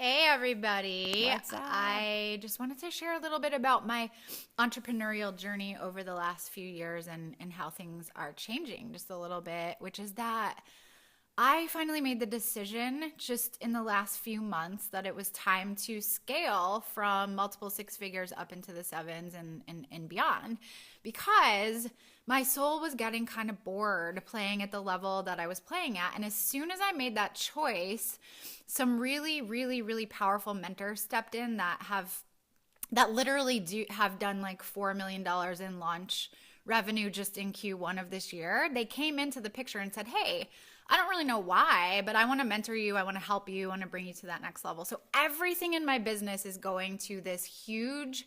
Hey everybody. What's up? I just wanted to share a little bit about my entrepreneurial journey over the last few years and how things are changing just a little bit, which is that I finally made the decision just in the last few months that it was time to scale from multiple six figures up into the sevens and beyond because my soul was getting kind of bored playing at the level that I was playing at. And as soon as I made that choice, some really, really, really powerful mentors stepped in that literally have done like $4 million in launch revenue just in Q1 of this year. They came into the picture and said, hey, I don't really know why, but I want to mentor you. I want to help you. I want to bring you to that next level. So everything in my business is going to this huge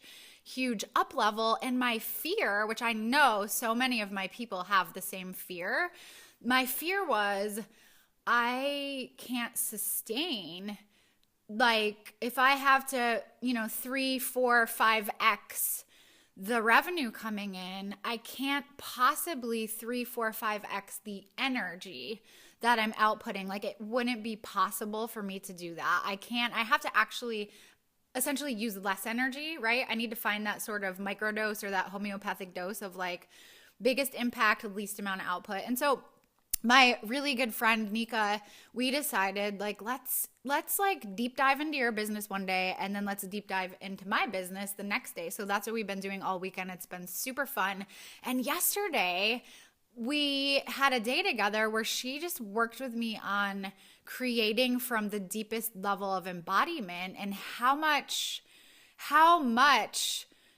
up level. And my fear, which I know so many of my people have the same fear, my fear was I can't sustain, like if I have to, 3, 4, 5x the revenue coming in, I can't possibly 3, 4, 5x the energy that I'm outputting. Like it wouldn't be possible for me to do that. I have to actually essentially use less energy, right? I need to find that sort of microdose or that homeopathic dose of like biggest impact, least amount of output. And so my really good friend Nikka, we decided like let's like deep dive into your business one day and then let's deep dive into my business the next day. So that's what we've been doing all weekend. It's been super fun. And yesterday we had a day together where she just worked with me on creating from the deepest level of embodiment and how much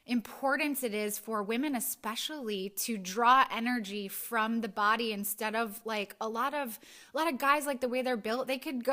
importance it is for women especially to draw energy from the body instead of like a lot of guys, like the way they're built, they could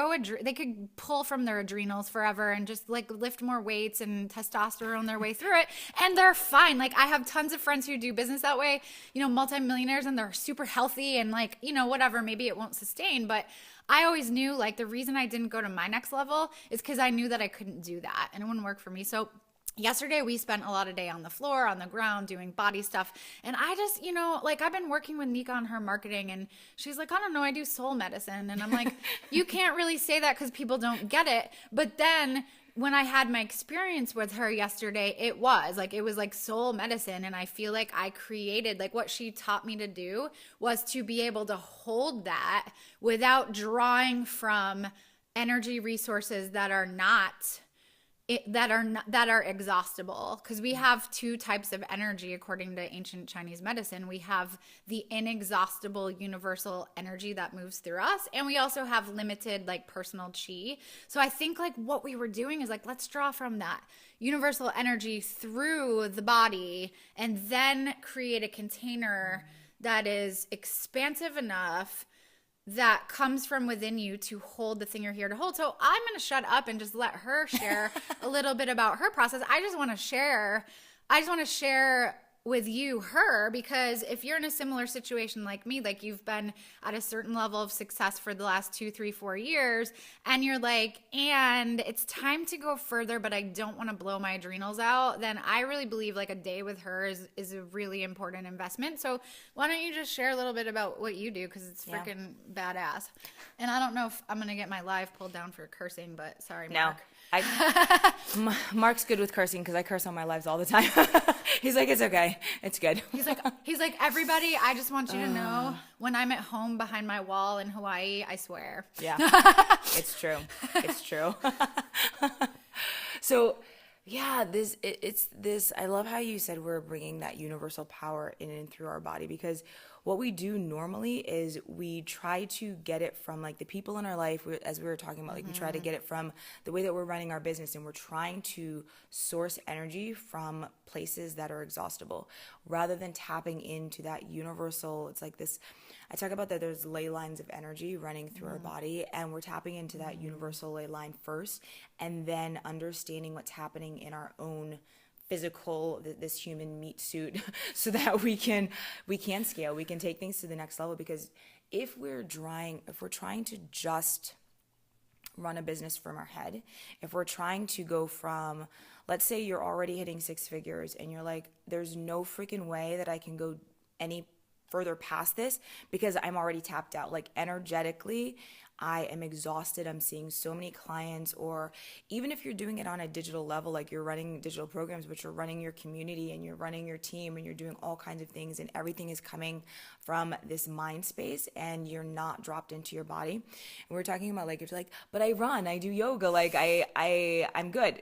pull from their adrenals forever and just like lift more weights and testosterone their way through it and they're fine. Like I have tons of friends who do business that way, multimillionaires, and they're super healthy and like, whatever, maybe it won't sustain, but I always knew like the reason I didn't go to my next level is because I knew that I couldn't do that and it wouldn't work for me. So yesterday we spent a lot of day on the floor, on the ground, doing body stuff. And I just, like I've been working with Nikka on her marketing and she's like, I don't know, I do soul medicine. And I'm like, you can't really say that because people don't get it. But then when I had my experience with her yesterday, it was like soul medicine. And I feel like I created, like what she taught me to do was to be able to hold that without drawing from energy resources that are that are exhaustible, because we have two types of energy according to ancient Chinese medicine. We have the inexhaustible universal energy that moves through us, and we also have limited like personal chi. So I think like what we were doing is like, let's draw from that universal energy through the body and then create a container that is expansive enough that comes from within you to hold the thing you're here to hold. So I'm going to shut up and just let her share a little bit about her process. I just want to share with you her, because if you're in a similar situation like me, like you've been at a certain level of success for the last 2, 3, 4 years, and you're like, and it's time to go further, but I don't want to blow my adrenals out, then I really believe like a day with her is a really important investment. So why don't you just share a little bit about what you do, because it's freaking badass. And I don't know if I'm going to get my live pulled down for cursing, but sorry, Mark. Mark's good with cursing because I curse on my lives all the time. He's like, it's okay. It's good. He's like, everybody, I just want you to know when I'm at home behind my wall in Hawaii, I swear. Yeah, it's true. It's true. So yeah, it's this, I love how you said we're bringing that universal power in and through our body, because what we do normally is we try to get it from like the people in our life, as we were talking about, like we try to get it from the way that we're running our business, and we're trying to source energy from places that are exhaustible rather than tapping into that universal. It's like this, I talk about that there's ley lines of energy running through our body, and we're tapping into that universal ley line first, and then understanding what's happening in our own physical, this human meat suit, so that we can scale, we can take things to the next level. Because if we're trying to just run a business from our head, if we're trying to go from, let's say you're already hitting 6 figures and you're like, there's no freaking way that I can go any further past this because I'm already tapped out. Like energetically, I am exhausted. I'm seeing so many clients, or even if you're doing it on a digital level, like you're running digital programs, but you're running your community and you're running your team and you're doing all kinds of things, and everything is coming from this mind space and you're not dropped into your body. And we're talking about like, if you're like, but I run, I do yoga, like I'm good.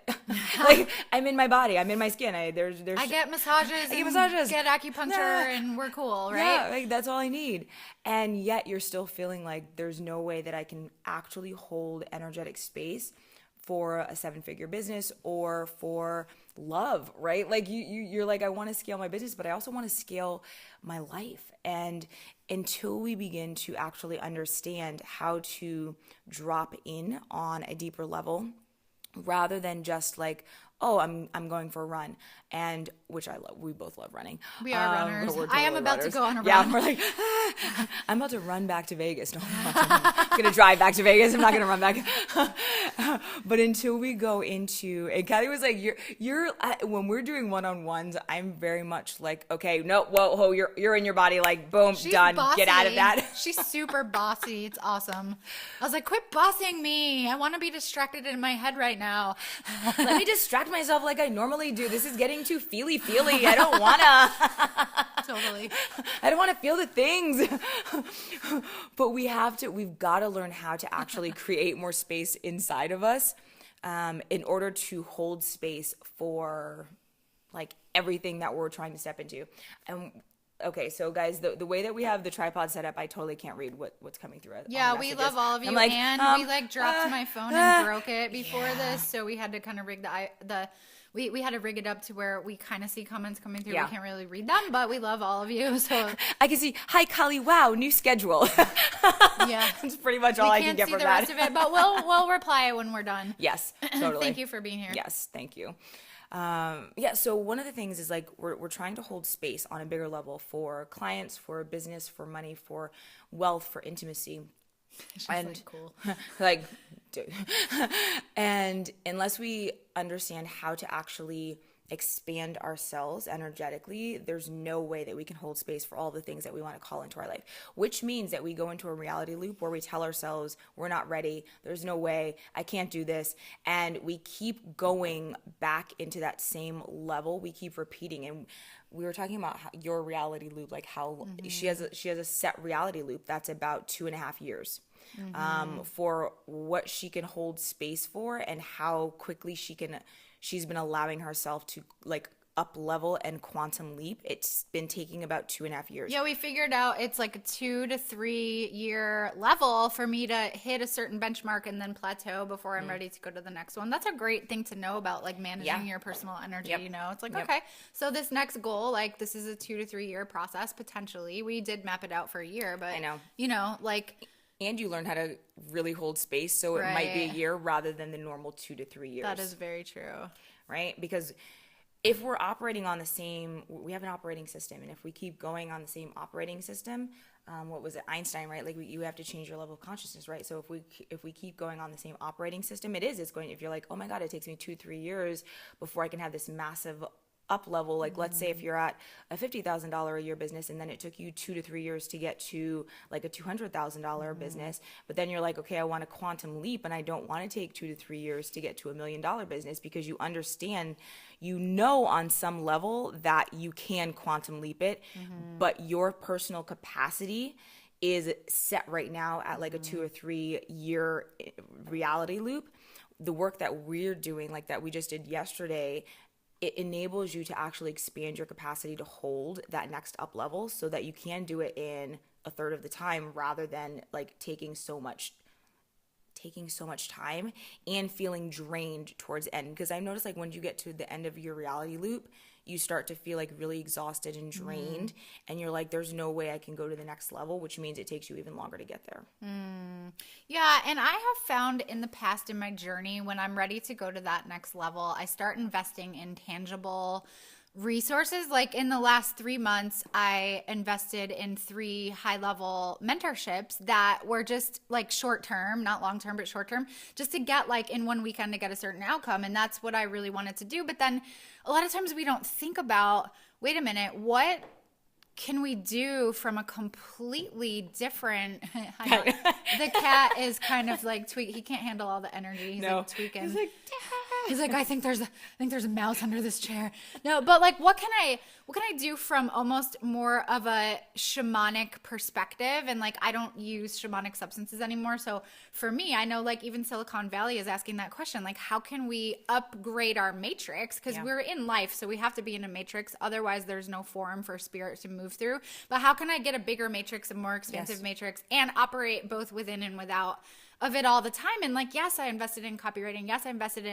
Like I'm in my body, I'm in my skin. I get massages, get acupuncture, and we're cool, right? Yeah, like that's all I need. And yet you're still feeling like there's no way that I can actually hold energetic space for a 7-figure business or for love, right? Like you're like, I want to scale my business, but I also want to scale my life. And until we begin to actually understand how to drop in on a deeper level, rather than just like, oh, I'm going for a run, and which I love. We both love running. We are runners. We're I am totally about runners. to go on a run. Yeah, we're like, I'm about to run back to Vegas. No, I'm going to drive back to Vegas. I'm not going to run back. But until we go into, and Karli was like, you're when we're doing one-on-ones, I'm very much like, okay, no, whoa, you're in your body, like, boom, She's done. bossy. Get out of that. She's super bossy. It's awesome. I was like, quit bossing me. I want to be distracted in my head right now. Let me distract myself like I normally do. This is getting too feely. I don't wanna. Totally. I don't want to feel the things. But we've got to learn how to actually create more space inside of us in order to hold space for like everything that we're trying to step into. And okay, so guys, the way that we have the tripod set up, I totally can't read what's coming through it. Yeah, we love all of you. Like, and we like dropped my phone and broke it before this, so we had to kind of rig we had to rig it up to where we kind of see comments coming through. Yeah. We can't really read them, but we love all of you. So I can see, hi Karli, wow, new schedule. Yeah, that's pretty much all I can get from that. We can't see the rest of it, but we'll reply when we're done. Yes, totally. Thank you for being here. Yes, thank you. Yeah, so one of the things is like we're trying to hold space on a bigger level for clients, for business, for money, for wealth, for intimacy. She's and like, cool. Like, dude. And unless we understand how to actually expand ourselves energetically, there's no way that we can hold space for all the things that we want to call into our life, which means that we go into a reality loop where we tell ourselves we're not ready, there's no way, I can't do this, and we keep going back into that same level. We keep repeating. And we were talking about your reality loop, like how she has a set reality loop that's about 2.5 years. For what she can hold space for and how quickly she's been allowing herself to like up level and quantum leap. It's been taking about 2.5 years. Yeah, we figured out it's like a 2 to 3 year level for me to hit a certain benchmark and then plateau before I'm ready to go to the next one. That's a great thing to know about, like managing your personal energy. You know, it's like, okay, so this next goal, like this is a 2 to 3 year process potentially. We did map it out for a year, but I know, you know, like. And you learn how to really hold space, so it might be a year rather than the normal 2 to 3 years. That is very true. Right? Because if we're operating on we have an operating system, and if we keep going on the same operating system, what was it, Einstein, right? Like you have to change your level of consciousness, right? So if we keep going on the same operating system, it's going, if you're like, oh my God, it takes me 2-3 years before I can have this massive up level. Like let's say if you're at a $50,000 a year business and then it took you 2 to 3 years to get to like a $200,000 business, but then you're like, okay, I want a quantum leap and I don't want to take 2 to 3 years to get to $1 million business, because you understand, you know, on some level that you can quantum leap it, but your personal capacity is set right now at like a 2 or 3 year reality loop. The work that we're doing, like that we just did yesterday, it enables you to actually expand your capacity to hold that next up level so that you can do it in a third of the time, rather than like taking so much time and feeling drained towards the end. Because I noticed, like, when you get to the end of your reality loop, you start to feel like really exhausted and drained, and you're like, there's no way I can go to the next level, which means it takes you even longer to get there. Yeah, and I have found in the past in my journey, when I'm ready to go to that next level, I start investing in tangible resources. Like in the last 3 months, I invested in 3 high-level mentorships that were just like short-term, not long-term, but short-term, just to get like in one weekend to get a certain outcome. And that's what I really wanted to do. But then a lot of times we don't think about, wait a minute, what can we do from a completely different the cat is kind of like he can't handle all the energy. He's like tweaking. He's like, I think there's a mouse under this chair. No, but like what can I do from almost more of a shamanic perspective? And like I don't use shamanic substances anymore. So for me, I know like even Silicon Valley is asking that question, like how can we upgrade our matrix? Because we're in life, so we have to be in a matrix. Otherwise there's no forum for spirit to move through. But how can I get a bigger matrix, a more expansive matrix, and operate both within and without of it all the time? And like, yes, I invested in copywriting. Yes, I invested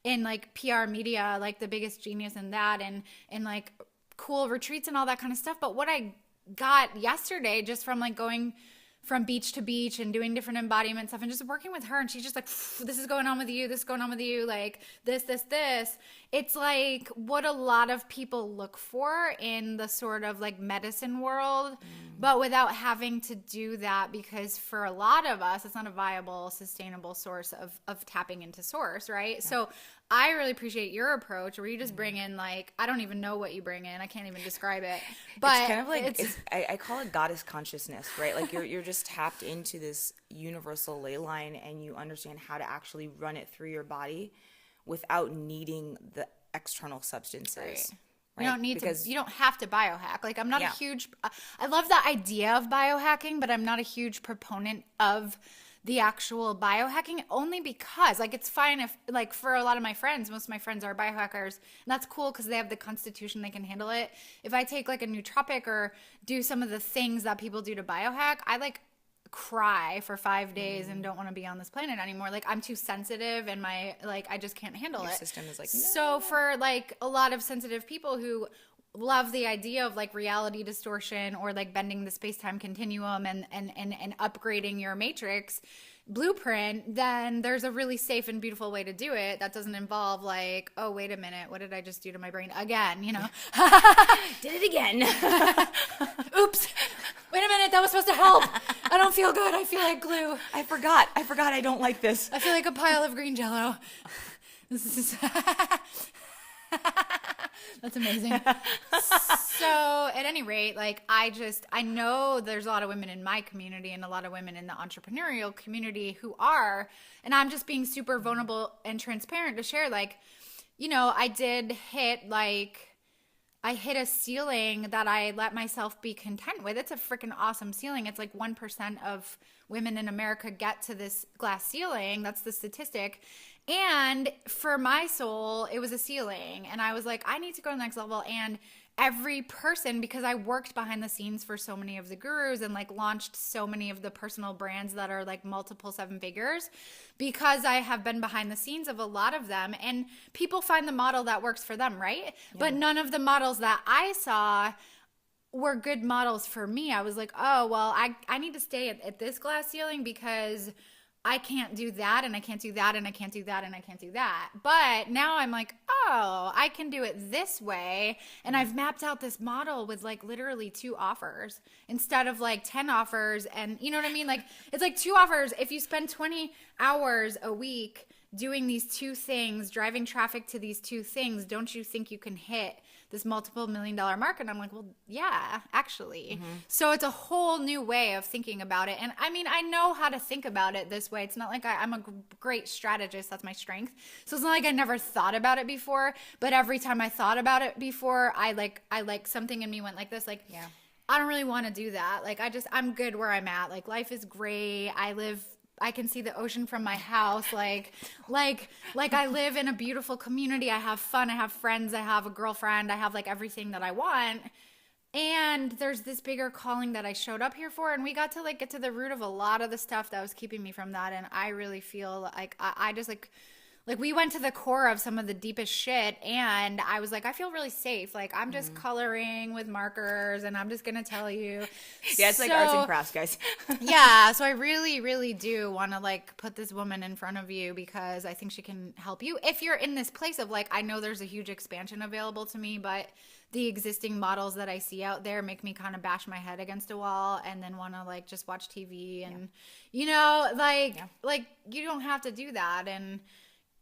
in like PR media, like the biggest genius in that, and like cool retreats and all that kind of stuff. But what I got yesterday just from like going from beach to beach and doing different embodiment stuff and just working with her, and she's just like, this is going on with you, this is going on with you, like this. It's like what a lot of people look for in the sort of like medicine world, but without having to do that, because for a lot of us, it's not a viable, sustainable source of tapping into source, right? Yeah. So I really appreciate your approach where you just bring in like, I don't even know what you bring in. I can't even describe it. But it's kind of like, I call it goddess consciousness, right? Like you're just tapped into this universal ley line, and you understand how to actually run it through your body without needing the external substances. Right. You don't need to, you don't have to biohack. Like I'm not a huge, I love the idea of biohacking, but I'm not a huge proponent of the actual biohacking, only because like it's fine if like for a lot of my friends, most of my friends are biohackers, and that's cool because they have the constitution, they can handle it. If I take like a nootropic or do some of the things that people do to biohack, I like cry for 5 days and don't want to be on this planet anymore. Like I'm too sensitive, and my like I just can't handle Your it. System is like, no. So for like a lot of sensitive people who love the idea of like reality distortion or like bending the space-time continuum and upgrading your matrix blueprint, then there's a really safe and beautiful way to do it that doesn't involve like, oh wait a minute, what did I just do to my brain again, you know? Did it again. Oops, wait a minute, that was supposed to help. I don't feel good, I feel like glue. I forgot I don't like this. I feel like a pile of green jello. This is that's amazing. So at any rate, like I know there's a lot of women in my community and a lot of women in the entrepreneurial community who are, and I'm just being super vulnerable and transparent to share, like, you know, I hit a ceiling that I let myself be content with. It's a freaking awesome ceiling. It's like 1% of women in America get to this glass ceiling. That's the statistic. And for my soul, it was a ceiling. And I was like, I need to go to the next level. And every person, because I worked behind the scenes for so many of the gurus and like launched so many of the personal brands that are like multiple 7 figures, because I have been behind the scenes of a lot of them, and people find the model that works for them, right? Yeah. But none of the models that I saw were good models for me. I was like, oh, well, I need to stay at this glass ceiling because I can't do that, and I can't do that, and I can't do that, and I can't do that. But now I'm like, oh, I can do it this way. And I've mapped out this model with like literally 2 offers instead of like 10 offers. And you know what I mean? Like it's like 2 offers. If you spend 20 hours a week doing these 2 things, driving traffic to these 2 things, don't you think you can hit this multiple $1 million mark? And I'm like, well, yeah, actually. Mm-hmm. So it's a whole new way of thinking about it. And I mean, I know how to think about it this way. It's not like I'm a great strategist. That's my strength. So it's not like I never thought about it before, but every time I thought about it before, I like something in me went like this, like, yeah, I don't really want to do that. Like, I'm good where I'm at. Like, life is great. I can see the ocean from my house. Like I live in a beautiful community. I have fun. I have friends. I have a girlfriend. I have like everything that I want. And there's this bigger calling that I showed up here for. And we got to like get to the root of a lot of the stuff that was keeping me from that. And I really feel like I just like we went to the core of some of the deepest shit, and I was like, I feel really safe. Like I'm just coloring with markers, and I'm just gonna tell you. Yeah, it's like arts and crafts, guys. Yeah, so I really, really do want to like put this woman in front of you because I think she can help you. If you're in this place of like, I know there's a huge expansion available to me, but the existing models that I see out there make me kind of bash my head against a wall and then want to like just watch TV and you know, like you don't have to do that. And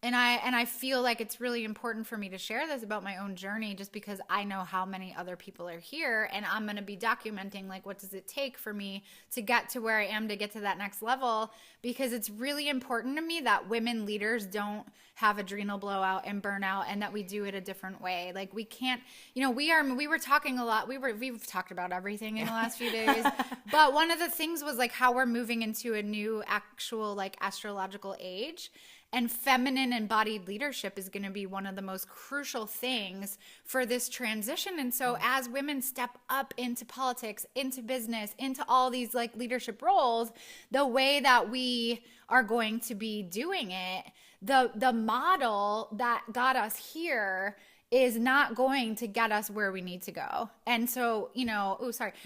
And I feel like it's really important for me to share this about my own journey, just because I know how many other people are here, and I'm going to be documenting like what does it take for me to get to where I am, to get to that next level, because it's really important to me that women leaders don't have adrenal blowout and burnout, and that we do it a different way. Like we can't, we were talking a lot. We've talked about everything in the last few days, but one of the things was like how we're moving into a new actual like astrological age. And feminine embodied leadership is going to be one of the most crucial things for this transition. And so as women step up into politics, into business, into all these like leadership roles, the way that we are going to be doing it, the model that got us here is not going to get us where we need to go. And so,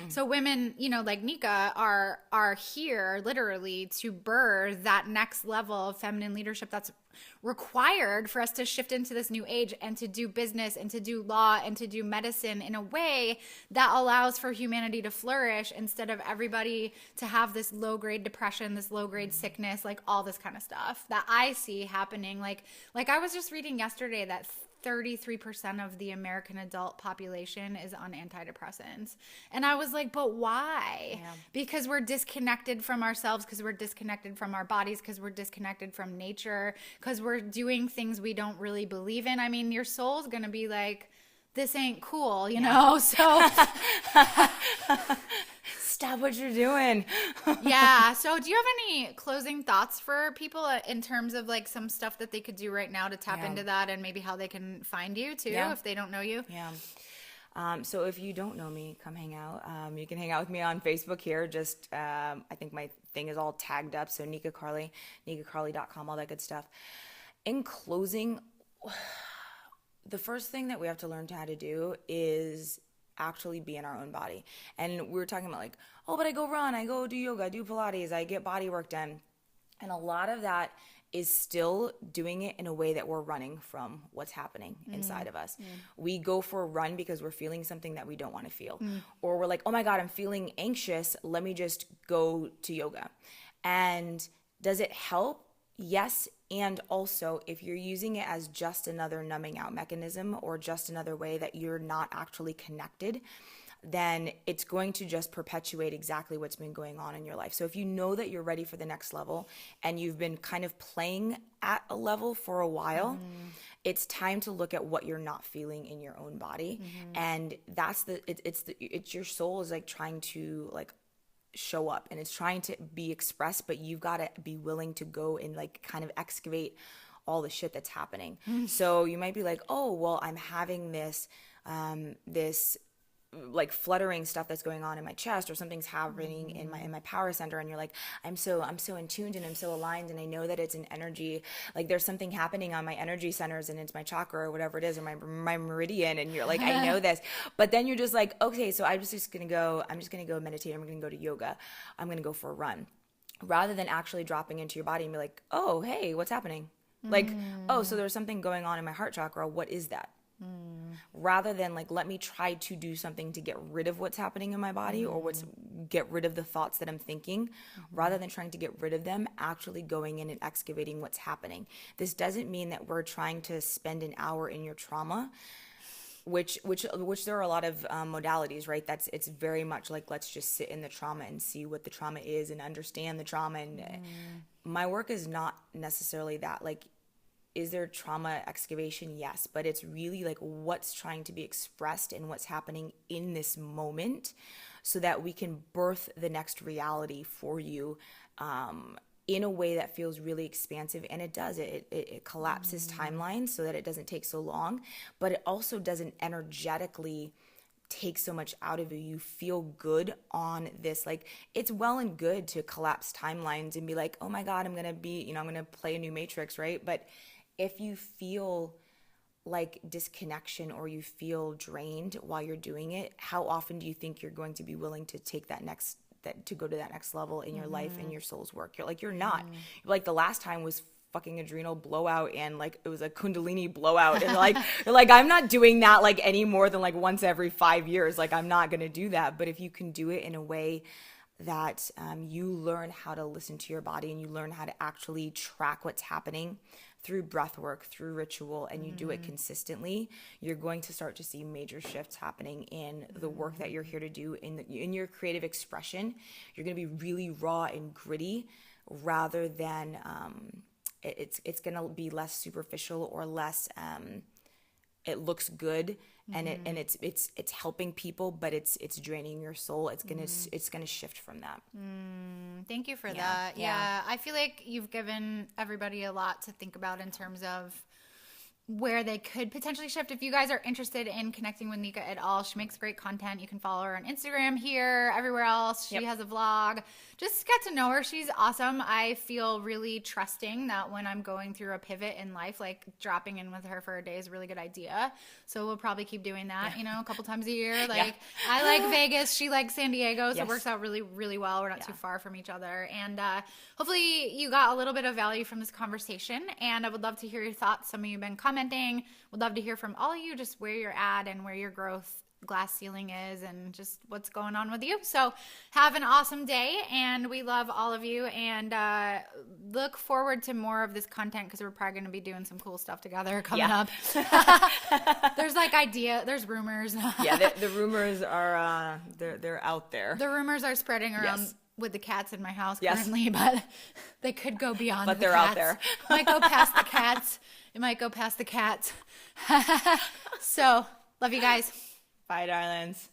so women, like Nikka are here literally to birth that next level of feminine leadership that's required for us to shift into this new age, and to do business and to do law and to do medicine in a way that allows for humanity to flourish, instead of everybody to have this low grade depression, this low grade sickness, like all this kind of stuff that I see happening. Like I was just reading yesterday that 33% of the American adult population is on antidepressants. And I was like, but why? Yeah. Because we're disconnected from ourselves, because we're disconnected from our bodies, because we're disconnected from nature, because we're doing things we don't really believe in. I mean, your soul's going to be like, this ain't cool, you know? So stop what you're doing. Yeah. So do you have any closing thoughts for people in terms of like some stuff that they could do right now to tap into that, and maybe how they can find you too, if they don't know you? Yeah. So if you don't know me, come hang out. You can hang out with me on Facebook here. Just, I think my thing is all tagged up. So Nikka Karli, nikkakarli.com, all that good stuff. In closing, the first thing that we have to learn how to do is actually be in our own body. And we were talking about like, oh, but I go run, I go do yoga, I do Pilates, I get body work done. And a lot of that is still doing it in a way that we're running from what's happening inside of us. We go for a run because we're feeling something that we don't want to feel. Or we're like, oh my God, I'm feeling anxious. Let me just go to yoga. And does it help? Yes. And also, if you're using it as just another numbing out mechanism, or just another way that you're not actually connected, then it's going to just perpetuate exactly what's been going on in your life. So if you know that you're ready for the next level, and you've been kind of playing at a level for a while, it's time to look at what you're not feeling in your own body. And that's it's your soul is like trying to like show up, and it's trying to be expressed, but you've got to be willing to go and like kind of excavate all the shit that's happening. So you might be like, oh, well, I'm having this like fluttering stuff that's going on in my chest, or something's happening in my power center, and you're like, I'm so in tuned, and I'm so aligned, and I know that it's an energy, like there's something happening on my energy centers, and it's my chakra or whatever it is, or my meridian, and you're like, I know this. But then you're just like, okay, so I'm just gonna go meditate, I'm gonna go to yoga, I'm gonna go for a run, rather than actually dropping into your body and be like, oh, hey, what's happening? Like, oh, so there's something going on in my heart chakra, what is that? Rather than like, let me try to do something to get rid of what's happening in my body, or get rid of the thoughts that I'm thinking, rather than trying to get rid of them, actually going in and excavating what's happening. This doesn't mean that we're trying to spend an hour in your trauma, which there are a lot of modalities, right? It's very much like, let's just sit in the trauma and see what the trauma is and understand the trauma. And my work is not necessarily that. Like, is there trauma excavation? Yes, but it's really like what's trying to be expressed and what's happening in this moment, so that we can birth the next reality for you in a way that feels really expansive. And it does. It collapses timelines so that it doesn't take so long, but it also doesn't energetically take so much out of you. You feel good on this. Like, it's well and good to collapse timelines and be like, oh my God, I'm going to play a new Matrix, right? But if you feel like disconnection, or you feel drained while you're doing it, how often do you think you're going to be willing to take to go to that next level in your life and your soul's work? You're not. Like, the last time was fucking adrenal blowout, and like it was a kundalini blowout, and like I'm not doing that like any more than like once every 5 years. Like, I'm not going to do that. But if you can do it in a way that you learn how to listen to your body and you learn how to actually track what's happening through breath work, through ritual, and you do it consistently, you're going to start to see major shifts happening in the work that you're here to do in your creative expression. You're going to be really raw and gritty rather than it's going to be less superficial or less it looks good and it's helping people, but it's draining your soul. It's gonna shift from that. Thank you for that. Yeah, I feel like you've given everybody a lot to think about in terms of where they could potentially shift. If you guys are interested in connecting with Nikka at all, she makes great content. You can follow her on Instagram, here, everywhere else. She has a vlog. Just get to know her. She's awesome. I feel really trusting that when I'm going through a pivot in life, like dropping in with her for a day is a really good idea. So we'll probably keep doing that, you know, a couple times a year. Like I like Vegas. She likes San Diego. So it works out really, really well. We're not too far from each other. And hopefully you got a little bit of value from this conversation. And I would love to hear your thoughts. Some of you have been commenting. Would love to hear from all of you just where you're at and where your growth glass ceiling is and just what's going on with you. So have an awesome day, and we love all of you, and look forward to more of this content because we're probably going to be doing some cool stuff together coming up. There's there's rumors. The rumors are they're out there. The rumors are spreading around with the cats in my house currently, but they could go beyond but the they're cats. out there. Might go past the cats. It might go past the cats. So love you guys. Bye, darlings.